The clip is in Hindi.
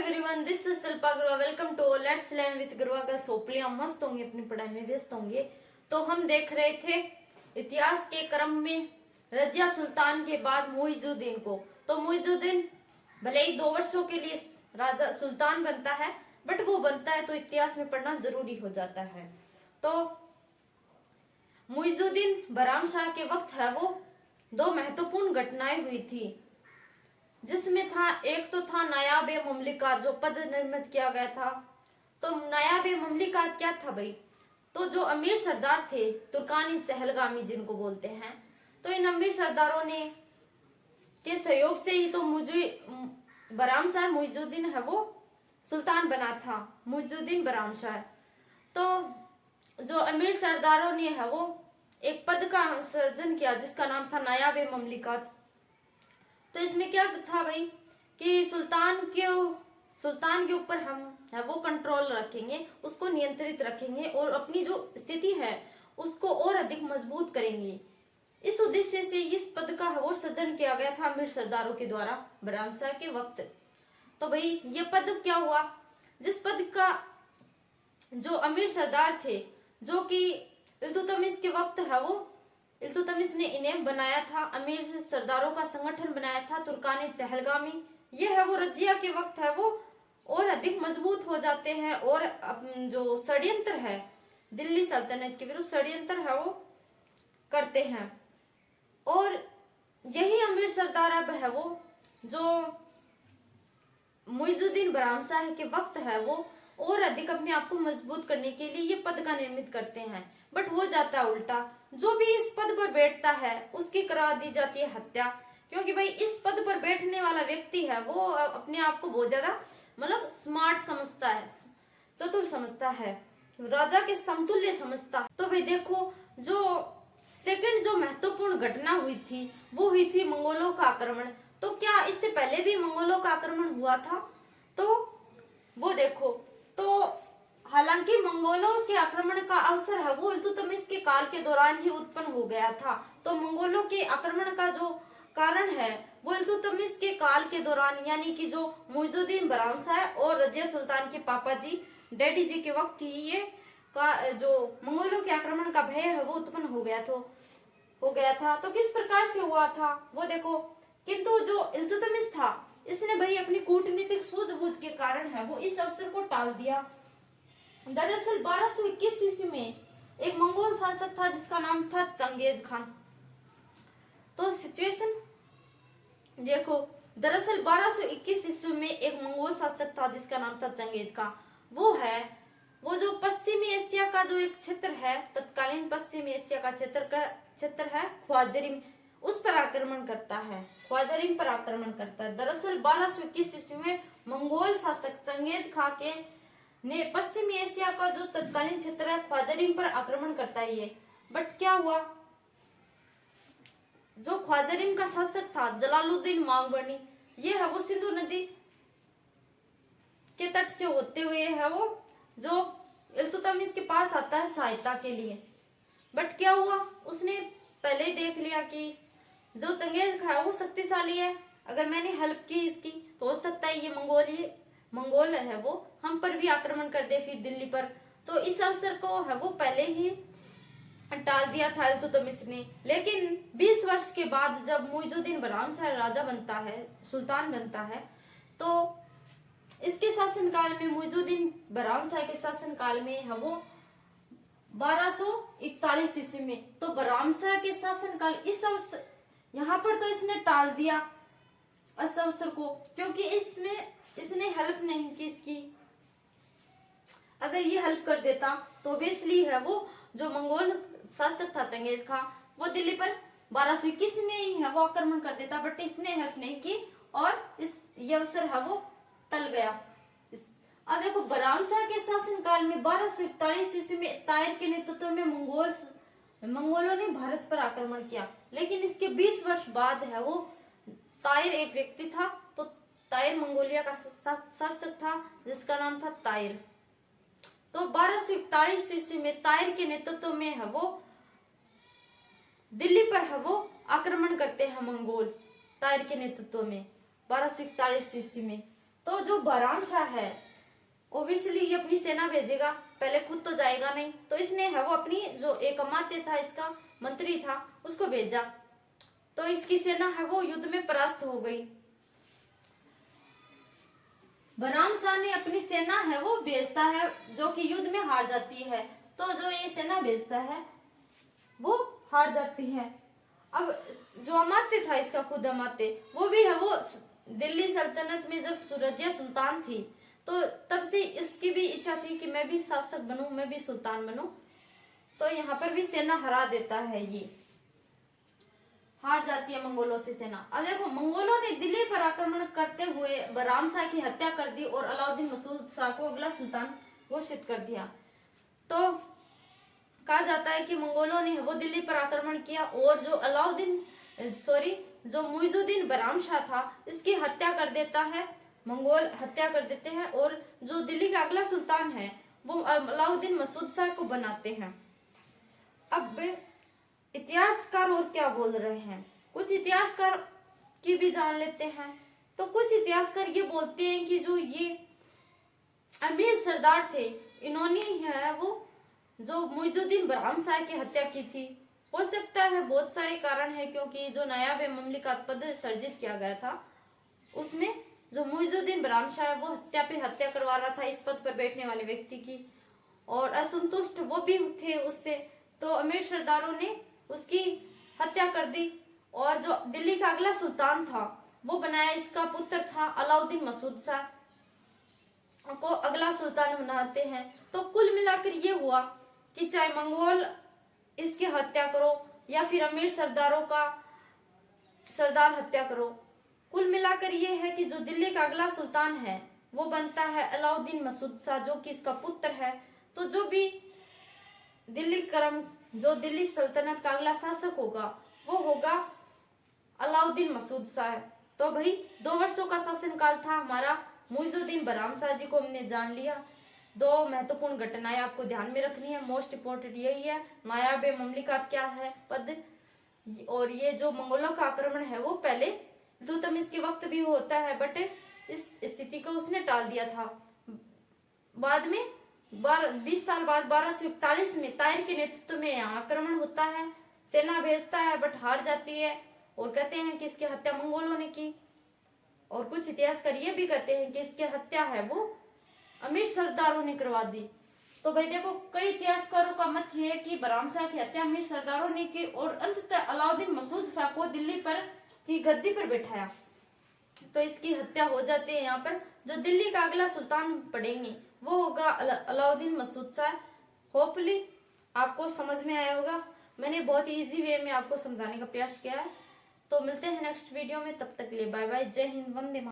Everyone, this is Shilpa Gurua. Welcome to let's learn with Gurua. का सोपलियां मस्त होंगे, अपनी पढ़ाई में व्यस्त होंगे। तो हम देख रहे थे इतिहास के क्रम में रजिया सुल्तान के बाद मुइजुद्दीन को। तो मुइजुद्दीन भले ही 2 वर्षों के लिए राजा सुल्तान बनता है, बट वो बनता है तो इतिहास में पढ़ना जरूरी हो जाता है। तो मुइजुद्दीन बहराम शाह के वक्त है वो 2 महत्वपूर्ण घटनाएं हुई थी, जिसमें था एक तो था नायाब ए मुमलिकात, जो पद निर्मित किया गया था। तो नायाब ए मुमलिकात क्या था भाई? तो जो अमीर सरदार थे तुर्कानी चहलगामी जिनको बोलते हैं, तो इन अमीर सरदारों ने के सहयोग से ही तो बहराम शाह मुइजुद्दीन है वो सुल्तान बना था, मुइजुद्दीन बहराम शाह। तो जो अमीर सरदारों ने है वो एक पद का सर्जन किया जिसका नाम था नायाब ए मुमलिकात। तो इसमें क्या था भाई कि सुल्तान के ऊपर हम है वो कंट्रोल रखेंगे, उसको नियंत्रित रखेंगे और अपनी जो स्थिति है उसको और अधिक मजबूत करेंगे। इस उद्देश्य से इस पद का है वो सृजन किया गया था अमीर सरदारों के द्वारा बहराम शाह के वक्त। तो भाई ये पद क्या हुआ, जिस पद का जो अमीर सरदार थे, जो कि इल्तुतमिश के वक्त है वो इल्तुतमिश ने इन्हें बनाया था, अमीर सरदारों का संगठन बनाया था तुर्कानी चहलगामी। ये है वो रजिया के वक्त है वो और अधिक मजबूत हो जाते हैं और जो षड्यंत्र है दिल्ली सल्तनत के विरुद्ध षड्यंत्र है वो करते हैं। और यही अमीर सरदार अब है वो जो मुइजुद्दीन बहराम शाह के वक्त है वो और अधिक अपने आप को मजबूत करने के लिए ये पद का निर्मित करते हैं। बट हो जाता है उल्टा, जो भी इस पद पर बैठता है उसकी करा दी जाती है हत्या, क्योंकि भाई इस पद पर बैठने वाला व्यक्ति है वो अपने आप को बहुत ज्यादा मतलब स्मार्ट समझता है, चतुर समझता है, राजा के समतुल्य समझता है। तो भाई देखो, जो सेकंड जो महत्वपूर्ण घटना हुई थी वो हुई थी मंगोलों का आक्रमण। तो क्या इससे पहले भी मंगोलों का आक्रमण हुआ था? तो वो देखो, तो हालांकि मंगोलों के आक्रमण का अवसर है वो इल्तुतमिश के काल के दौरान ही उत्पन्न हो गया था। तो मंगोलों के आक्रमण का जो कारण है वो इल्तुतमिश के काल के दौरान, यानी कि जो मुइजुद्दीन बहराम शाह और रजिया सुल्तान के पापा जी डैडी जी के वक्त ही ये का जो मंगोलों के आक्रमण का भय है वो उत्पन्न हो गया था। तो किस प्रकार से हुआ था वो देखो, किंतु जो इल्तुतमिश था इसने भाई अपनी कूटनीतिक सूझबूझ के कारण है वो इस अवसर को टाल दिया। दरअसल 1221 ईस्वी में एक मंगोल शासक था जिसका नाम था चंगेज खान। तो सिचुएशन देखो, दरअसल 1221 ईस्वी में एक मंगोल शासक था जिसका नाम था चंगेज खान। वो जो पश्चिमी एशिया का जो एक क्षेत्र है, तत्कालीन पश्चिमी एशिया का क्षेत्र है ख्वाजरिम, उस पर आक्रमण करता है, ख्वाजरिम पर आक्रमण करता है। दरअसल 1221 ईस्वी में मंगोल शासक चंगेज खान ने पश्चिमी एशिया का जो तत्कालीन क्षेत्र है ख्वाजरिम पर आक्रमण करता है ये। बट क्या हुआ, जो ख्वाजरिम का शासक था जलालुद्दीन मांगबनी, ये है वो सिंधु नदी के तट से होते हुए है वो जो इल्तुतमिश के पास आता है सहायता के लिए। बट क्या हुआ, उसने पहले ही देख लिया कि जो चंगेज खान है वो शक्तिशाली है, अगर मैंने हेल्प की इसकी तो हो सकता है ये मंगोल है वो हम पर भी आक्रमण कर दे फिर दिल्ली पर। तो इस अवसर को है वो पहले ही टाल दिया था इल्तुतमिश ने। लेकिन 20 वर्ष के बाद जब मुइजुद्दीन बहराम शाह राजा बनता है, सुल्तान बनता है, तो इसके शासनकाल में मुइजुद्दीन बहराम शाह के शासनकाल में है वो 1241 ईस्वी में, तो बहराम शाह के शासनकाल इस अवसर यहाँ पर तो इसने टाल दिया इस अवसर को, क्योंकि इसने हेल्प नहीं की इसकी। अगर ये हेल्प कर देता तो ऑब्वियसली है वो जो मंगोल शासक था चंगेज खान वो दिल्ली पर 1221 में ही है वो आक्रमण कर देता, बट इसने हेल्प नहीं की और ये अवसर है वो टल गया। अब देखो, बहराम शाह के शासनकाल में 1241 ईस्वी में ताहिर के नेतृत्व में मंगोलों ने भारत पर आक्रमण किया। लेकिन इसके 20 वर्ष बाद है वो ताहिर एक व्यक्ति था, तो ताहिर मंगोलिया का शासक था जिसका नाम था ताहिर। तो 1241 ईस्वी में ताहिर के नेतृत्व में है वो दिल्ली पर है वो आक्रमण करते हैं मंगोल, ताहिर के नेतृत्व में 1241 ईस्वी में। तो जो बहराम शाह है ओबियसली ये अपनी सेना भेजेगा, पहले खुद तो जाएगा नहीं, तो इसने है वो अपनी जो एक अमात्य था, इसका मंत्री था, उसको भेजा। तो इसकी सेना है वो युद्ध में परास्त हो गई। बहराम शाह ने अपनी सेना है वो भेजता है जो कि युद्ध में हार जाती है। तो जो ये सेना भेजता है वो हार जाती है। अब जो अमात्य था, इसका खुद अमात्य, वो भी है वो दिल्ली सल्तनत में जब रजिया सुल्तान थी तो तब से इसकी भी इच्छा थी कि मैं भी शासक बनूं, मैं भी सुल्तान बनूं। तो यहाँ पर भी सेना हरा देता है, ये हार जाती है मंगोलों से सेना। अब देखो, मंगोलों ने दिल्ली पर आक्रमण करते हुए बहराम शाह की हत्या कर दी और अलाउद्दीन मसूद शाह को अगला सुल्तान घोषित कर दिया। तो कहा जाता है कि मंगोलों ने वो दिल्ली पर आक्रमण किया और जो मुइजुद्दीन बहराम शाह था, इसकी हत्या कर देता है, मंगोल हत्या कर देते हैं और जो दिल्ली का अगला सुल्तान है वो अलाउद्दीन मसूद शाह को बनाते हैं। अब इतिहासकार और क्या बोल रहे हैं, कुछ इतिहासकार की भी जान लेते हैं। तो कुछ इतिहासकार ये बोलते हैं कि जो ये अमीर सरदार थे, इन्होंने है वो जो मुइजुद्दीन बहराम शाह की हत्या की थी। हो सकता है बहुत सारे कारण है, क्योंकि जो नायाब ममलिकत पद सर्जित किया गया था उसमें जो मुइजुद्दीन बहराम शाह वो हत्या पे हत्या करवा रहा था इस पद पर बैठने वाले व्यक्ति की, और असंतुष्ट वो भी थे उससे, तो अमीर सरदारों ने उसकी हत्या कर दी। और जो दिल्ली का अगला सुल्तान था वो बनाया, इसका पुत्र था अलाउद्दीन मसूद शाह को अगला सुल्तान बनाते हैं। तो कुल मिलाकर ये हुआ कि चाहे मंगोल इसकी हत्या करो या फिर अमीर सरदारों का सरदार हत्या करो, कुल मिलाकर ये है कि जो दिल्ली का अगला सुल्तान है वो बनता है अलाउद्दीन मसूद शाह, जो कि इसका पुत्र है। तो जो भी दिल्ली सल्तनत का अगला शासक होगा वो होगा अलाउद्दीन मसूद शाह। तो भाई 2 वर्षों का शासनकाल था हमारा। मुइजुद्दीन बहराम शाह जी को हमने जान लिया। 2 महत्वपूर्ण घटनाएं आपको ध्यान में रखनी है, मोस्ट इम्पोर्टेंट यही है, नायाब ममलिकत क्या है पद, और ये जो मंगोलों का आक्रमण है वो पहले इल्तुतमिश के वक्त भी होता है, बट इस स्थिति को उसने टाल दिया था। बाद में 20 साल बाद 1241 में ताहिर के नेतृत्व में यहाँ आक्रमण होता है, सेना भेजता है बट हार जाती है और कहते हैं कि इसकी हत्या मंगोलों ने की। और कुछ इतिहासकार ये भी कहते हैं कि इसकी हत्या है वो अमीर सरदारों ने करवा दी। तो भाई देखो, कई इतिहासकारों का मत ये है कि बहराम शाह की हत्या अमीर सरदारों ने की और अंततः अलाउद्दीन मसूद शाह को दिल्ली पर की गद्दी पर बैठाया। तो इसकी हत्या हो जाती है। यहाँ पर जो दिल्ली का अगला सुल्तान पड़ेंगे वो होगा अलाउद्दीन मसूद शाह। होपफुली आपको समझ में आया होगा, मैंने बहुत इजी वे में आपको समझाने का प्रयास किया है। तो मिलते हैं नेक्स्ट वीडियो में, तब तक के लिए बाय बाय, जय हिंद, वंदे मातरम।